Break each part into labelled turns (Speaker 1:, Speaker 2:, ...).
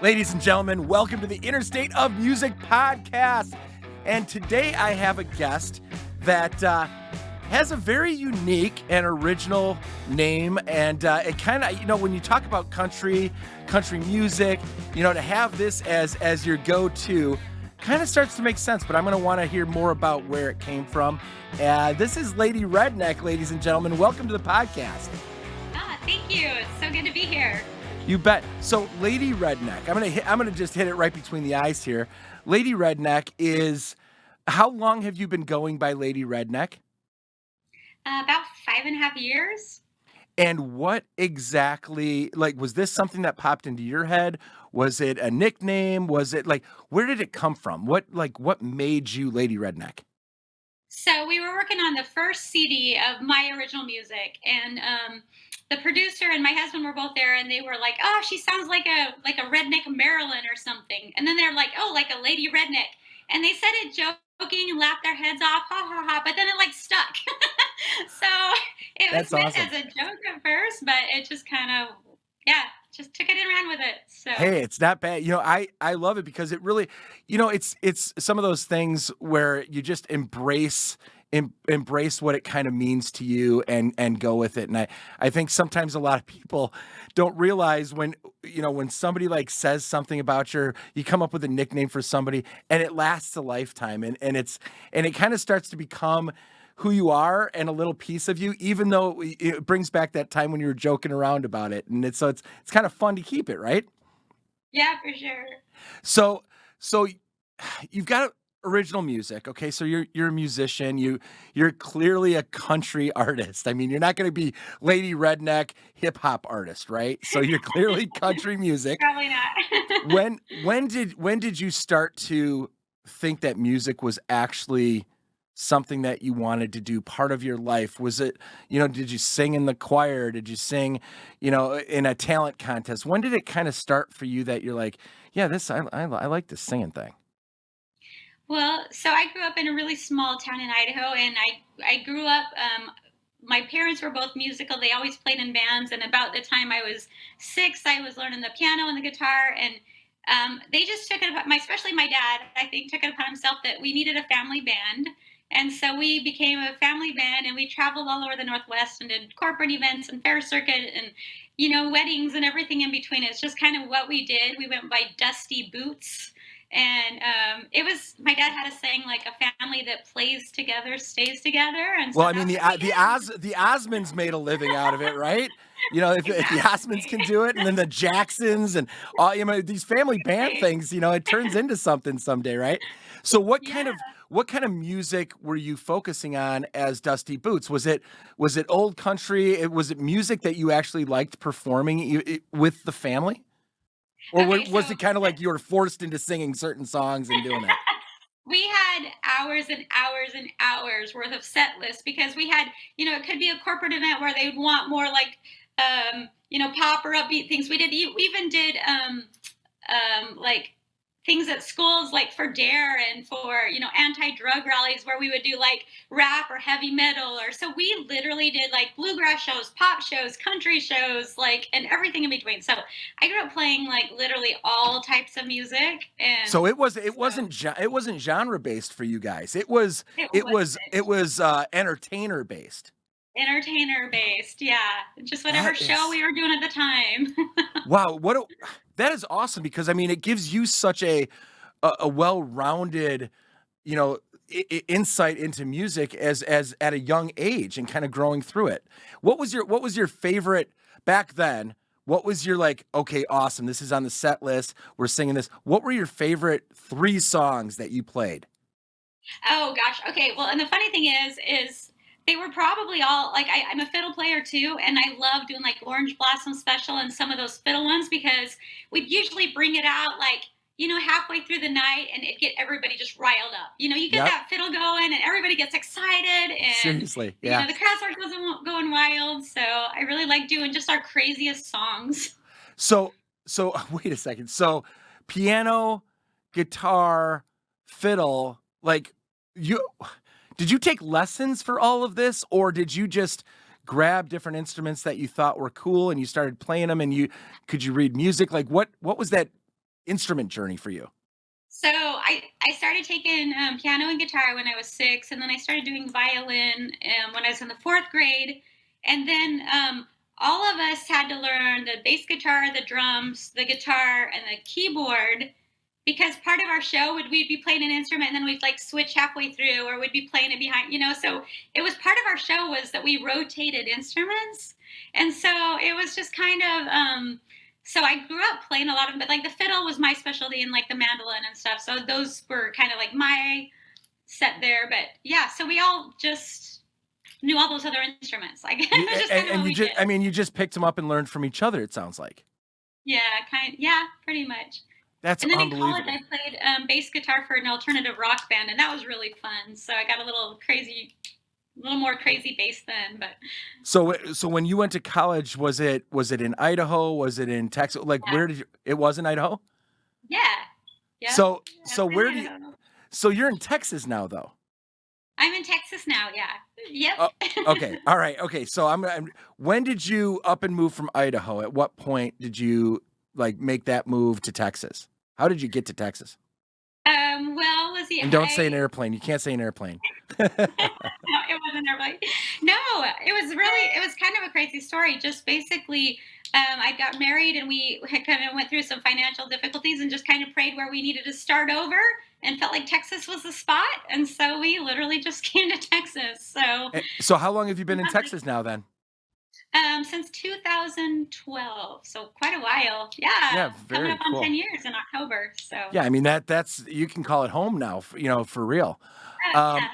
Speaker 1: Ladies and gentlemen, welcome to the Interstate of Music podcast. And today I have a guest that has a very unique and original name. And it kind of, when you talk about country music, to have this as your go-to kind of starts to make sense. But I'm going to want to hear more about where it came from. This is Lady Redneck, ladies and gentlemen. Welcome to the podcast.
Speaker 2: Thank you. It's so good to be here.
Speaker 1: You bet. So, Lady Redneck, I'm gonna just hit it right between the eyes here. Lady Redneck is, how long have you been going by Lady Redneck?
Speaker 2: About 5.5 years.
Speaker 1: And what exactly, was this something that popped into your head? Was it a nickname? Was it where did it come from? What made you Lady Redneck?
Speaker 2: So we were working on the first CD of my original music, and the producer and my husband were both there, and they were like, "Oh, she sounds like a redneck Maryland or something." And then they're like, "Oh, like a Lady Redneck," and they said it joking and laughed their heads off, ha ha ha. But then it stuck. So it was
Speaker 1: That's
Speaker 2: meant
Speaker 1: awesome.
Speaker 2: as a joke at first, but it just kind of just took it and ran with it. So
Speaker 1: Hey, it's not bad. I love it because it really, it's some of those things where you just embrace what it kind of means to you and go with it. And I think sometimes a lot of people don't realize when somebody says something about you come up with a nickname for somebody and it lasts a lifetime and it kind of starts to become who you are and a little piece of you, even though it brings back that time when you were joking around about it. And it's kind of fun to keep it, right?
Speaker 2: yeah, for sure.
Speaker 1: So you've got original music. Okay. So you're a musician. You're clearly a country artist. I mean, you're not going to be Lady Redneck hip hop artist, right? So you're clearly country music.
Speaker 2: Probably not.
Speaker 1: When did you start to think that music was actually something that you wanted to do part of your life? Was it, did you sing in the choir? Did you sing, in a talent contest? When did it kind of start for you that you're like, yeah, I like this singing thing?
Speaker 2: Well, so I grew up in a really small town in Idaho, and I grew up. My parents were both musical. They always played in bands, and about the time I was 6, I was learning the piano and the guitar, and they just took it upon, especially my dad, I think, took it upon himself that we needed a family band. And so we became a family band, and we traveled all over the Northwest and did corporate events and fair circuit and, weddings and everything in between. It's just kind of what we did. We went by Dusty Boots. And it was, my dad had a saying, a family that plays together stays together. And so
Speaker 1: Well, I mean,
Speaker 2: that's what we did.
Speaker 1: the Osmonds made a living out of it, right? If the Osmonds can
Speaker 2: Exactly.
Speaker 1: do it, and then the Jacksons and all, these family band
Speaker 2: Right.
Speaker 1: things, it turns into something someday, right? So
Speaker 2: Yeah.
Speaker 1: what kind of music were you focusing on as Dusty Boots? Was it old country? Was it music that you actually liked performing with the family? Or
Speaker 2: Okay,
Speaker 1: was
Speaker 2: so
Speaker 1: it kind of like you were forced into singing certain songs and doing it?
Speaker 2: we had hours and hours and hours worth of set lists because we had, it could be a corporate event where they would want more pop or upbeat things. We even did like things at schools, like for Dare and for, anti-drug rallies where we would do rap or heavy metal, or so we literally did bluegrass shows, pop shows, country shows, and everything in between. So I grew up playing literally all types of music, and
Speaker 1: So
Speaker 2: so
Speaker 1: it wasn't genre based for you guys. It was
Speaker 2: it
Speaker 1: it
Speaker 2: was
Speaker 1: was it was entertainer based.
Speaker 2: entertainer based. Yeah, just whatever
Speaker 1: That
Speaker 2: show
Speaker 1: is
Speaker 2: we were doing at the time.
Speaker 1: wow. That is awesome because I mean it gives you such a well rounded you know insight into music as at a young age and kind of growing through it. What was your favorite back then? What was your okay, awesome, this is on the set list, we're singing this. What were your favorite 3 songs that you played?
Speaker 2: Oh gosh. Okay. Well, and the funny thing is they were probably all I'm a fiddle player too, and I love doing Orange Blossom Special and some of those fiddle ones because we'd usually bring it out halfway through the night, and it get everybody just riled up. You get
Speaker 1: Yep.
Speaker 2: that fiddle going, and everybody gets excited, and
Speaker 1: Seriously, yeah.
Speaker 2: the crowd starts going wild. So I really like doing just our craziest songs.
Speaker 1: So wait a second. So piano, guitar, fiddle, you did you take lessons for all of this or did you just grab different instruments that you thought were cool and you started playing them and could you read music? What was that instrument journey for you?
Speaker 2: So I started taking piano and guitar when I was 6, and then I started doing violin when I was in the 4th grade, and then all of us had to learn the bass guitar, the drums, the guitar, and the keyboard because part of our show would we'd be playing an instrument and then we'd like switch halfway through or we'd be playing it behind, so it was part of our show was that we rotated instruments. And so it was just kind of so I grew up playing a lot of, but like the fiddle was my specialty and like the mandolin and stuff. So those were kind of like my set there. But yeah, so we all just knew all those other instruments. Like it was just kind of
Speaker 1: And
Speaker 2: what
Speaker 1: you
Speaker 2: we
Speaker 1: just,
Speaker 2: did.
Speaker 1: I mean, you just picked them up and learned from each other. It sounds like
Speaker 2: Yeah, yeah, pretty much.
Speaker 1: that's
Speaker 2: And then in college,
Speaker 1: unbelievable.
Speaker 2: I played bass guitar for an alternative rock band, and that was really fun. So I got a little crazy, a little more crazy bass then. But
Speaker 1: So when you went to college, was it in Idaho? Was it in Texas? Like
Speaker 2: yeah,
Speaker 1: where did you? It was in Idaho.
Speaker 2: yeah, yep.
Speaker 1: So
Speaker 2: I
Speaker 1: so
Speaker 2: was
Speaker 1: where
Speaker 2: in
Speaker 1: do you?
Speaker 2: Idaho.
Speaker 1: So you're in Texas now, though.
Speaker 2: I'm in Texas now. Yeah.
Speaker 1: Oh,
Speaker 2: Yep.
Speaker 1: okay. All right. Okay. So when did you up and move from Idaho? At what point did you like make that move to Texas? How did you get to Texas?
Speaker 2: Well, let's see.
Speaker 1: And don't say an airplane. You can't say an airplane.
Speaker 2: No, it wasn't everybody. No, it was kind of a crazy story. Just basically, I got married and we had kind of went through some financial difficulties and just kind of prayed where we needed to start over and felt like Texas was the spot. And so we literally just came to Texas. So
Speaker 1: So how long have you been in
Speaker 2: not like,
Speaker 1: Texas now then?
Speaker 2: since 2012, so quite a while. Yeah,
Speaker 1: Yeah,
Speaker 2: coming
Speaker 1: very
Speaker 2: up on 10
Speaker 1: cool.
Speaker 2: years in October. So
Speaker 1: Yeah, I mean that's you can call it home now, for real. Um,
Speaker 2: yeah.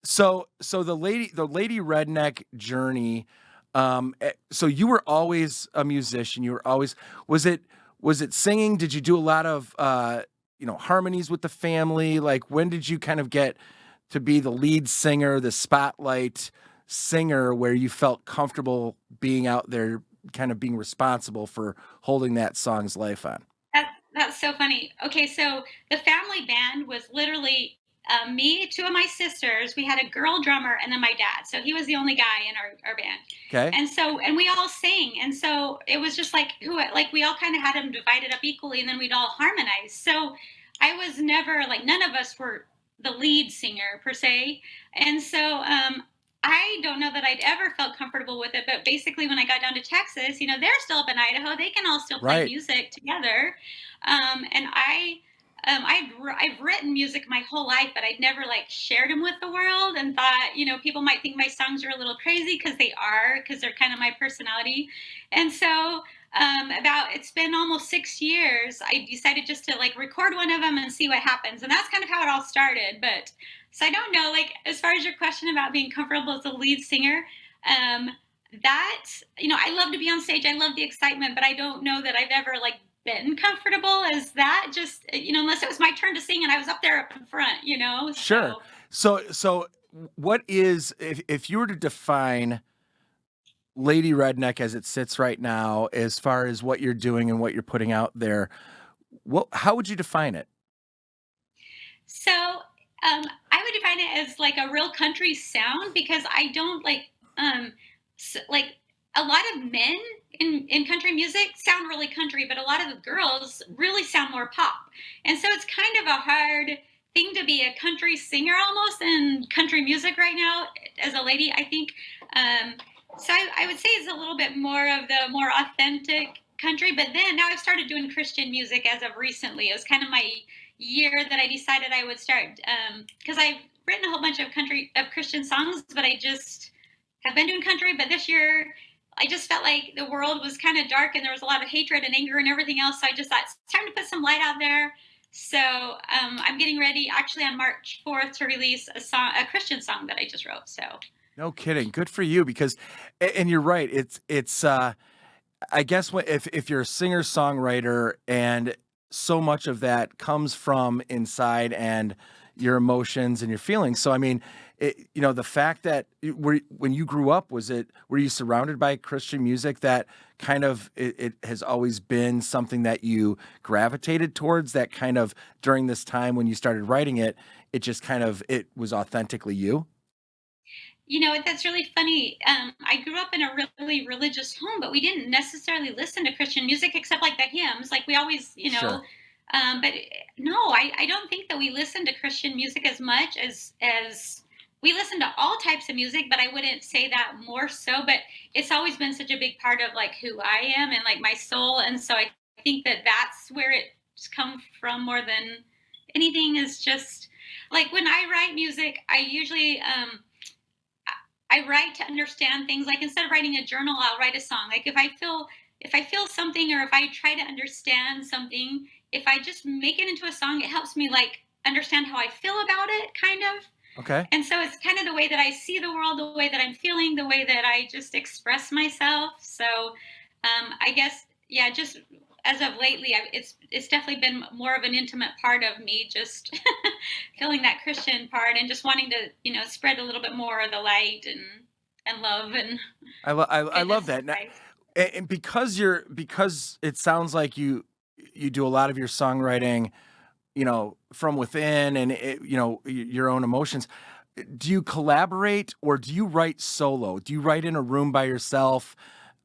Speaker 1: so the lady redneck journey. So you were always a musician. You were always was it singing? Did you do a lot of harmonies with the family? Like when did you kind of get to be the lead singer, the spotlight singer, where you felt comfortable being out there, kind of being responsible for holding that song's life on?
Speaker 2: That's so funny. Okay, so the family band was literally me, two of my sisters. We had a girl drummer, and then my dad. So he was the only guy in our band.
Speaker 1: Okay.
Speaker 2: And we all sing. And so it was just like we all kind of had them divided up equally, and then we'd all harmonize. So I was never like none of us were the lead singer per se. And so I don't know that I'd ever felt comfortable with it, but basically, when I got down to Texas, they're still up in Idaho. They can all still play
Speaker 1: Right.
Speaker 2: music together, and I've written music my whole life, but I'd never like shared them with the world, and thought people might think my songs are a little crazy because they're kind of my personality, and so about it's been almost 6 years. I decided just to like record one of them and see what happens, and that's kind of how it all started. But so I don't know, like as far as your question about being comfortable as a lead singer, um, that I love to be on stage. I love the excitement, but I don't know that I've ever like been comfortable as that. Just unless it was my turn to sing and I was up there up in front.
Speaker 1: Sure.
Speaker 2: So
Speaker 1: So what is if you were to define Lady Redneck as it sits right now, as far as what you're doing and what you're putting out there, how would you define it?
Speaker 2: I would define it as like a real country sound because I don't like a lot of men in country music sound really country, but a lot of the girls really sound more pop. And so it's kind of a hard thing to be a country singer almost in country music right now as a lady, I think. Um, I would say it's a little bit more of the more authentic country, but then now I've started doing Christian music as of recently. It was kind of my year that I decided I would start because I've written a whole bunch of Christian songs, but I just have been doing country. But this year, I just felt like the world was kind of dark and there was a lot of hatred and anger and everything else. So I just thought it's time to put some light out there. So I'm getting ready actually on March 4th to release a Christian song that I just wrote. So
Speaker 1: No kidding. Good for you because and you're right. It's I guess if you're a singer-songwriter and so much of that comes from inside and your emotions and your feelings. So I mean, the fact that when you grew up, were you surrounded by Christian music that kind of it has always been something that you gravitated towards, that kind of during this time when you started writing it, it just kind of it was authentically you?
Speaker 2: That's really funny. I grew up in a really religious home, but we didn't necessarily listen to Christian music except like the hymns. Like we always,
Speaker 1: Sure.
Speaker 2: But no, I don't think that we listen to Christian music as much as we listen to all types of music, but I wouldn't say that more so. But it's always been such a big part of like who I am and like my soul, and so I think that that's where it's come from more than anything. Is just like when I write music, I usually I write to understand things. Like instead of writing a journal, I'll write a song. Like if I feel something or if I try to understand something, if I just make it into a song, it helps me like understand how I feel about it, kind of.
Speaker 1: Okay.
Speaker 2: And so it's kind of the way that I see the world, the way that I'm feeling, the way that I just express myself. So I guess yeah, just as of lately, it's definitely been more of an intimate part of me, just feeling that Christian part and just wanting to spread a little bit more of the light and love and
Speaker 1: I love
Speaker 2: goodness
Speaker 1: that.
Speaker 2: of Christ.
Speaker 1: And because it sounds like you do a lot of your songwriting, from within and your own emotions. Do you collaborate or do you write solo? Do you write in a room by yourself?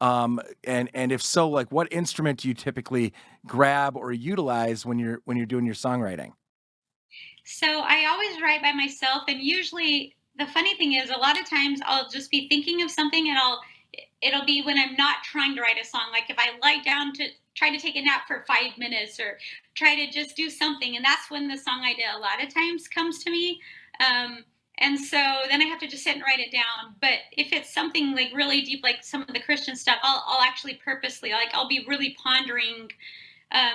Speaker 1: And if so, like what instrument do you typically grab or utilize when you're doing your songwriting?
Speaker 2: So I always write by myself, and usually the funny thing is, a lot of times I'll just be thinking of something, and it'll be when I'm not trying to write a song. Like if I lie down to try to take a nap for 5 minutes or try to just do something, and that's when the song idea a lot of times comes to me. Um, and so then I have to just sit and write it down. But if it's something like really deep, like some of the Christian stuff, I'll actually purposely, like, I'll be really pondering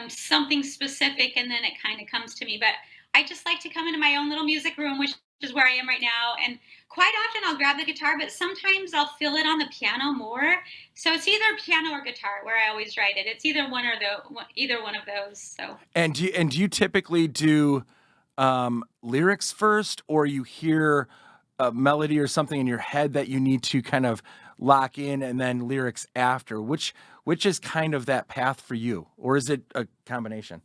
Speaker 2: something specific, and then it kind of comes to me. But I just like to come into my own little music room, which is where I am right now. And quite often I'll grab the guitar, but sometimes I'll feel it on the piano more. So it's either piano or guitar where I always write it. It's either one or either one of those. So
Speaker 1: And do you typically do lyrics first, or you hear a melody or something in your head that you need to kind of lock in, and then lyrics after? Which is kind of that path for you, or is it a combination?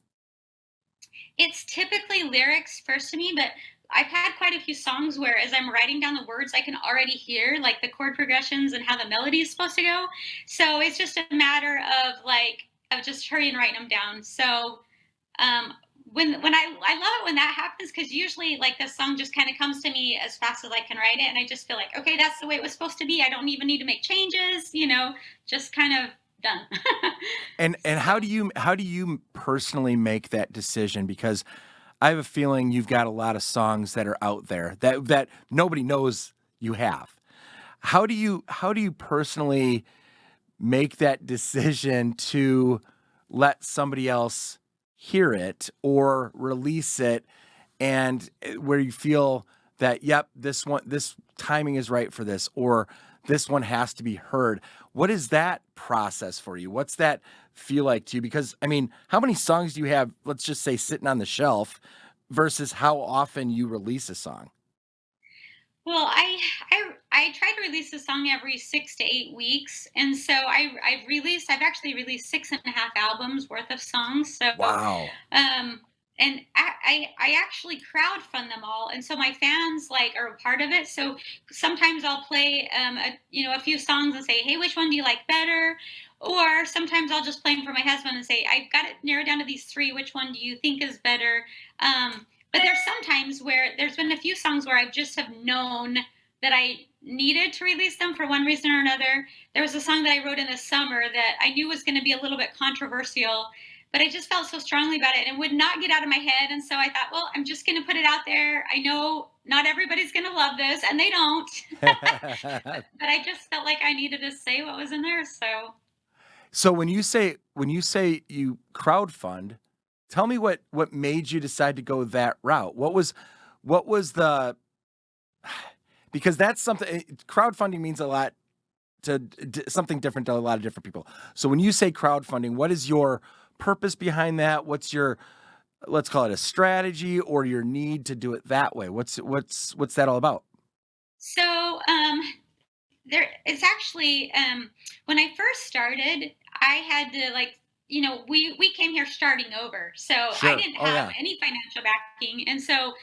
Speaker 2: it's typically lyrics first to me, but I've had quite a few songs where as I'm writing down the words, I can already hear like the chord progressions and how the melody is supposed to go. So it's just a matter of like of just hurrying writing them down. So um when I love it when that happens, because usually like the song just kind of comes to me as fast as I can write it, and I just feel like, okay, that's the way it was supposed to be. I don't even need to make changes, just kind of done.
Speaker 1: And
Speaker 2: So
Speaker 1: how do you personally make that decision? Because I have a feeling you've got a lot of songs that are out there that nobody knows you have. How do you personally make that decision to let somebody else hear it or release it, and where you feel that, yep, this timing is right for this, or this one has to be heard? What is that process for you? What's that feel like to you? Because I mean, how many songs do you have, let's just say, sitting on the shelf versus how often you release a song?
Speaker 2: well, I try to release a song every 6 to 8 weeks, and so I've actually released 6.5 albums worth of songs. So
Speaker 1: Wow.
Speaker 2: um, and I actually crowdfund them all, and so my fans like are a part of it. So sometimes I'll play a few songs and say, hey, which one do you like better? Or sometimes I'll just play them for my husband and say, I've got it narrowed down to these three. Which one do you think is better? But there's sometimes where there's been a few songs where I've just have known that I needed to release them for one reason or another. There was a song that I wrote in the summer that I knew was going to be a little bit controversial, but I just felt so strongly about it and would not get out of my head. And so I thought, well, I'm just going to put it out there. I know not everybody's going to love this, and they don't. But I just felt like I needed to say what was in there. So
Speaker 1: So when you say you crowdfund, tell me what made you decide to go that route. What was the because that's something, crowdfunding means a lot to something different to a lot of different people. So when you say crowdfunding, what is your purpose behind that? What's your, let's call it, a strategy, or your need to do it that way? What's that all about?
Speaker 2: so there it's actually when I first started, I had to like we came here starting over, so I
Speaker 1: Sure.
Speaker 2: didn't
Speaker 1: Oh
Speaker 2: have
Speaker 1: yeah.
Speaker 2: any financial backing. And so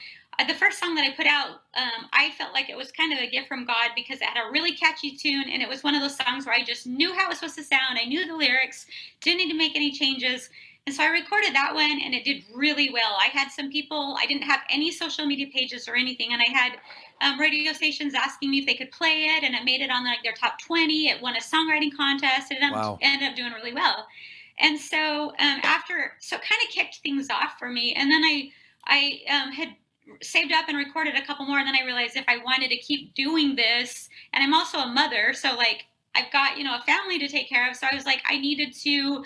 Speaker 2: the first song that I put out, I felt like it was kind of a gift from God because it had a really catchy tune, and it was one of those songs where I just knew how it was supposed to sound. I knew the lyrics, didn't need to make any changes. And so I recorded that one and it did really well. I had some people, I didn't have any social media pages or anything. And I had radio stations asking me if they could play it. And it made it on like their top 20. It won a songwriting contest. It
Speaker 1: Wow.
Speaker 2: ended up doing really well. And so so it kind of kicked things off for me. And then I had saved up and recorded a couple more. And then I realized if I wanted to keep doing this, and I'm also a mother. So like, I've got, a family to take care of. So I was like, I needed to,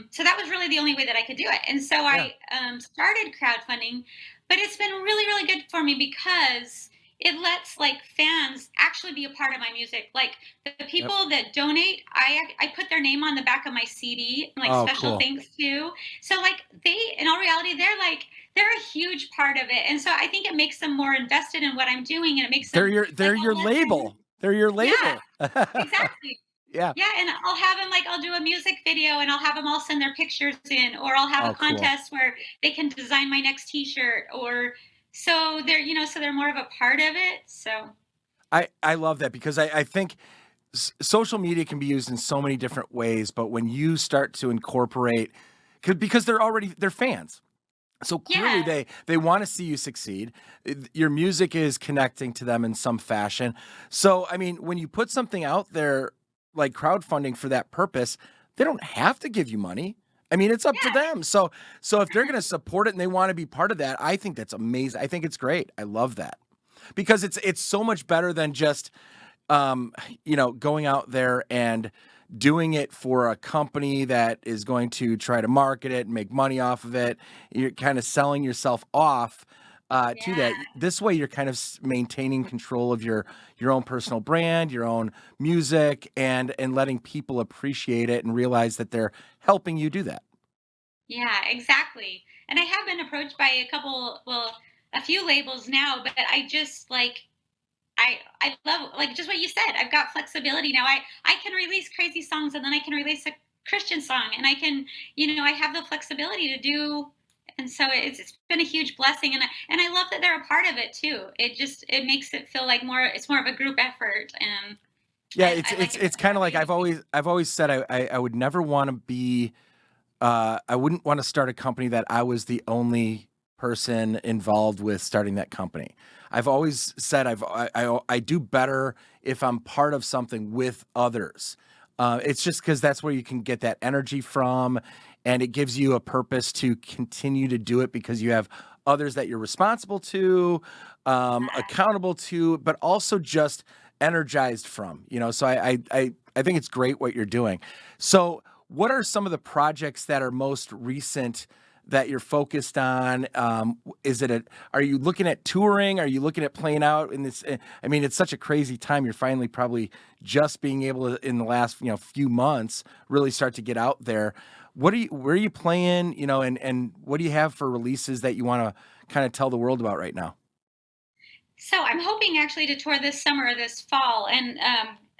Speaker 2: so that was really the only way that I could do it. And so
Speaker 1: Yeah.
Speaker 2: I started crowdfunding, but it's been really, really good for me because it lets like fans actually be a part of my music. Like the
Speaker 1: Yep.
Speaker 2: people that donate, I put their name on the back of my CD, like
Speaker 1: Oh,
Speaker 2: special
Speaker 1: cool.
Speaker 2: thanks to. So like they, in all reality, they're a huge part of it. And so I think it makes them more invested in what I'm doing, and it makes them like
Speaker 1: They're your
Speaker 2: I'll let them,
Speaker 1: label. They're your
Speaker 2: yeah,
Speaker 1: label.
Speaker 2: exactly.
Speaker 1: Yeah.
Speaker 2: Yeah, and I'll have them like I'll do a music video and I'll have them all send their pictures in, or I'll have a
Speaker 1: Oh, cool.
Speaker 2: contest where they can design my next T-shirt, or so they're so they're more of a part of it. So
Speaker 1: I love that because I think social media can be used in so many different ways, but when you start to incorporate, because they're fans. So clearly
Speaker 2: yeah,
Speaker 1: they want to see you succeed. Your music is connecting to them in some fashion. So I mean, when you put something out there like crowdfunding for that purpose, they don't have to give you money. I mean, it's up to
Speaker 2: yeah,
Speaker 1: them. So if they're going to support it and they want to be part of that, I think that's amazing. I think it's great. I love that. Because it's so much better than just going out there and doing it for a company that is going to try to market it and make money off of it. You're kind of selling yourself off to
Speaker 2: yeah.
Speaker 1: that. This way, you're kind of maintaining control of your own personal brand, your own music, and letting people appreciate it and realize that they're helping you do that.
Speaker 2: Yeah, exactly. And I have been approached by a few labels now, but I just like I love like just what you said. I've got flexibility now. I can release crazy songs and then I can release a Christian song, and I can, I have the flexibility to do. And so it's been a huge blessing, and I love that they're a part of it too. It makes it feel like it's more of a group effort, and
Speaker 1: Yeah, it's
Speaker 2: I like
Speaker 1: it's
Speaker 2: it
Speaker 1: it's kind
Speaker 2: that
Speaker 1: of like
Speaker 2: way.
Speaker 1: I've always said I would never want to be I wouldn't want to start a company that I was the only person involved with starting that company. I've always said I do better if I'm part of something with others. It's just because that's where you can get that energy from, and it gives you a purpose to continue to do it because you have others that you're responsible to, accountable to, but also just energized from. So I think it's great what you're doing. So what are some of the projects that are most recent that you're focused on? Are you looking at touring? Are you looking at playing out in this? I mean, it's such a crazy time. You're finally probably just being able to, in the last, few months, really start to get out there. Where are you playing? And what do you have for releases that you want to kind of tell the world about right now?
Speaker 2: So I'm hoping actually to tour this summer or this fall, and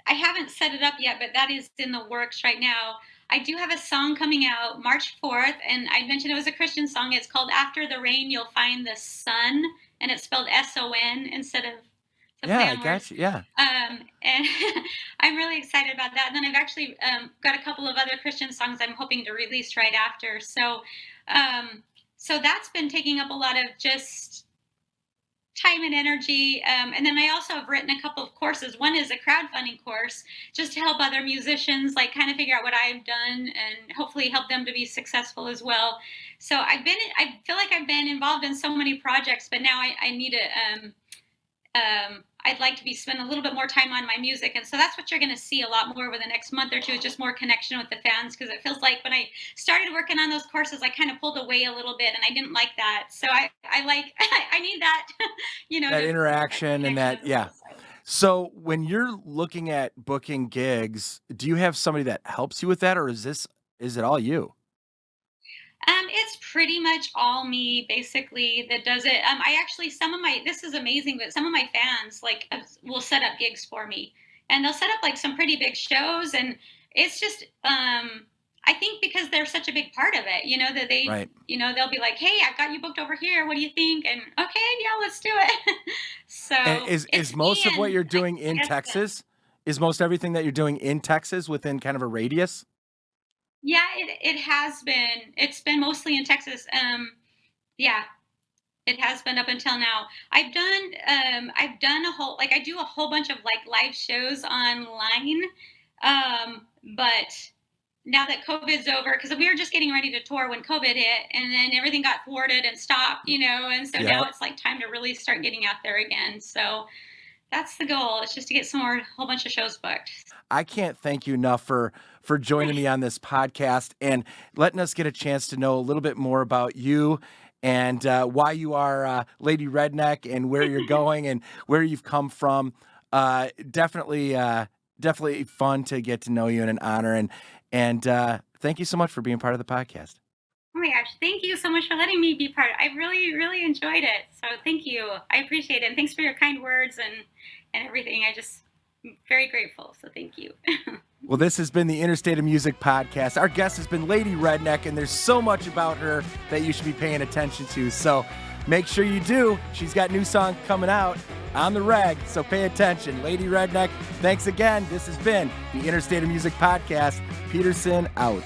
Speaker 2: I haven't set it up yet, but that is in the works right now. I do have a song coming out March 4th, and I mentioned it was a Christian song. It's called "After the Rain, You'll Find the Sun," and it's spelled SON instead of the
Speaker 1: Yeah,
Speaker 2: play
Speaker 1: I
Speaker 2: on words.
Speaker 1: got you. Yeah.
Speaker 2: And I'm really excited about that. And then I've actually got a couple of other Christian songs I'm hoping to release right after. Um, so that's been taking up a lot of just time and energy. And then I also have written a couple of courses. One is a crowdfunding course just to help other musicians like kind of figure out what I've done and hopefully help them to be successful as well. So I feel like I've been involved in so many projects, but now I need to I'd like to be spend a little bit more time on my music, and so that's what you're going to see a lot more over the next month or two. Is just more connection with the fans, because it feels like when I started working on those courses, I kind of pulled away a little bit, and I didn't like that. So I like I need that,
Speaker 1: That
Speaker 2: that
Speaker 1: interaction and
Speaker 2: connection
Speaker 1: that,
Speaker 2: as
Speaker 1: yeah.
Speaker 2: well. So.
Speaker 1: So when you're looking at booking gigs, do you have somebody that helps you with that, or is it all you?
Speaker 2: It's pretty much all me basically that does it. I actually some of my this is amazing, but some of my fans like will set up gigs for me, and they'll set up like some pretty big shows, and it's just I think because they're such a big part of it, that they
Speaker 1: Right.
Speaker 2: they'll be like, hey, I've got you booked over here. What do you think? And okay, yeah, let's do it.
Speaker 1: And
Speaker 2: So
Speaker 1: is
Speaker 2: it's me
Speaker 1: most of what
Speaker 2: and
Speaker 1: you're doing
Speaker 2: I
Speaker 1: in
Speaker 2: guess them.
Speaker 1: Texas? Is most everything that you're doing in Texas within kind of a radius?
Speaker 2: Yeah, it has been. It's been mostly in Texas. Yeah, it has been up until now. I've done a whole like I do a whole bunch of like live shows online. But now that COVID's over, because we were just getting ready to tour when COVID hit, and then everything got thwarted and stopped, and so now
Speaker 1: Yep.
Speaker 2: it's like time to really start getting out there again. So that's the goal. It's just to get some more, whole bunch of shows booked.
Speaker 1: I can't thank you enough for joining me on this podcast and letting us get a chance to know a little bit more about you and why you are Lady Redneck and where you're going and where you've come from. Definitely fun to get to know you and an honor. And thank you so much for being part of the podcast.
Speaker 2: Oh my gosh, thank you so much for letting me be part. I really, really enjoyed it. So thank you. I appreciate it. And thanks for your kind words and everything. I'm very grateful. So thank you.
Speaker 1: Well, this has been the Interstate of Music podcast. Our guest has been Lady Redneck, and there's so much about her that you should be paying attention to. So make sure you do. She's got new song coming out on the reg, so pay attention. Lady Redneck, thanks again. This has been the Interstate of Music podcast. Peterson out.